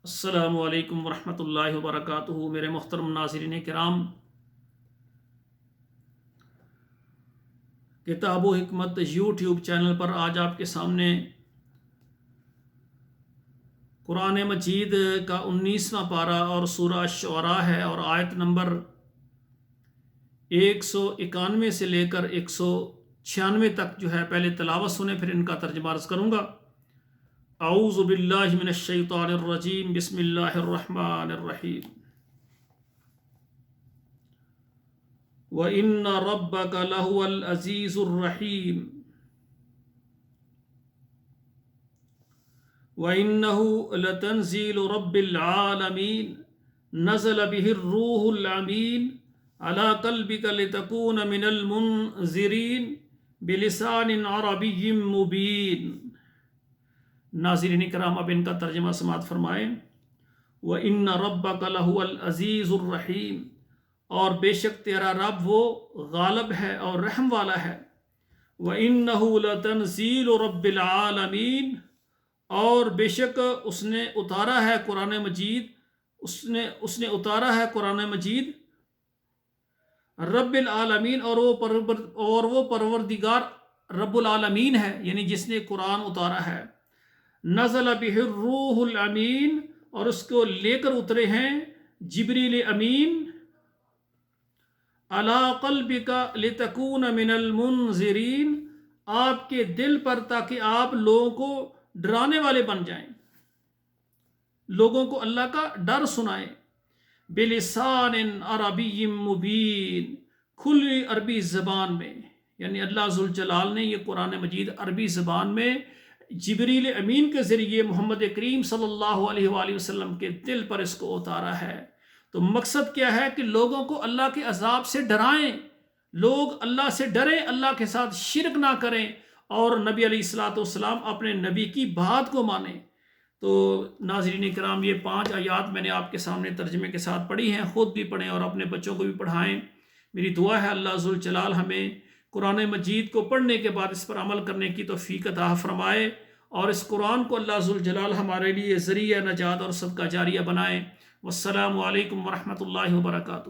السلام علیکم ورحمۃ اللہ وبرکاتہ۔ میرے محترم ناظرین کرام، کتاب و حکمت یوٹیوب چینل پر آج آپ کے سامنے قرآن مجید کا 19واں پارہ اور سورہ شعراء ہے، اور آیت نمبر 191 سے لے کر 196 تک جو ہے پہلے تلاوت سنیں، پھر ان کا ترجمہ عرض کروں گا۔ اعوذ باللہ من الشیطان الرجیم، بسم اللہ الرحمن الرحیم۔ وَإِنَّ رَبَّكَ لَهُوَ الْعَزِيزُ الرَّحِيمُ وَإِنَّهُ لَتَنزِيلُ رَبِّ الْعَالَمِينَ نَزَلَ بِهِ الرُّوحُ الْأَمِينُ عَلَى قَلْبِكَ لِتَكُونَ مِنَ الْمُنذِرِينَ بِلِسَانٍ عَرَبِيٍّ مُبِينٍ۔ ناظرین کرام، اب ان کا ترجمہ سماعت فرمائیں۔ وَإِنَّ رَبَّكَ لَهُوَ الْعَزِيزُ الرَّحِيمُ، اور بے شک تیرا رب وہ غالب ہے اور رحم والا ہے۔ وَإِنَّهُ لَتَنزِيلُ رَبِّ الْعَالَمِينَ، اور بے شک اس نے اتارا ہے قرآن مجید، اس نے اتارا ہے قرآن مجید رب العالمین، اور وہ پروردگار رب العالمین ہے، یعنی جس نے قرآن اتارا ہے۔ نزل بہ الروح الامین، اور اس کو لے کر اترے ہیں جبریل امین، علی قلبک لتکون من المنذرین، آپ کے دل پر، تاکہ آپ لوگوں کو ڈرانے والے بن جائیں، لوگوں کو اللہ کا ڈر سنائیں۔ بلسان عربی مبین، کھلی عربی زبان میں، یعنی اللہ ذوالجلال نے یہ قرآن مجید عربی زبان میں جبریل امین کے ذریعے محمد کریم صلی اللہ علیہ وآلہ وسلم کے دل پر اس کو اتارا ہے۔ تو مقصد کیا ہے کہ لوگوں کو اللہ کے عذاب سے ڈرائیں، لوگ اللہ سے ڈریں، اللہ کے ساتھ شرک نہ کریں، اور نبی علیہ الصلوۃ والسلام اپنے نبی کی بات کو مانیں۔ تو ناظرین کرام، یہ 5 آیات میں نے آپ کے سامنے ترجمے کے ساتھ پڑھی ہیں، خود بھی پڑھیں اور اپنے بچوں کو بھی پڑھائیں۔ میری دعا ہے اللہ ذوالجلال ہمیں قرآن مجید کو پڑھنے کے بعد اس پر عمل کرنے کی توفیق عطا فرمائے، اور اس قرآن کو اللہ ذوالجلال ہمارے لیے ذریعہ نجات اور صدقہ جاریہ بنائے۔ والسلام علیکم ورحمۃ اللہ وبرکاتہ۔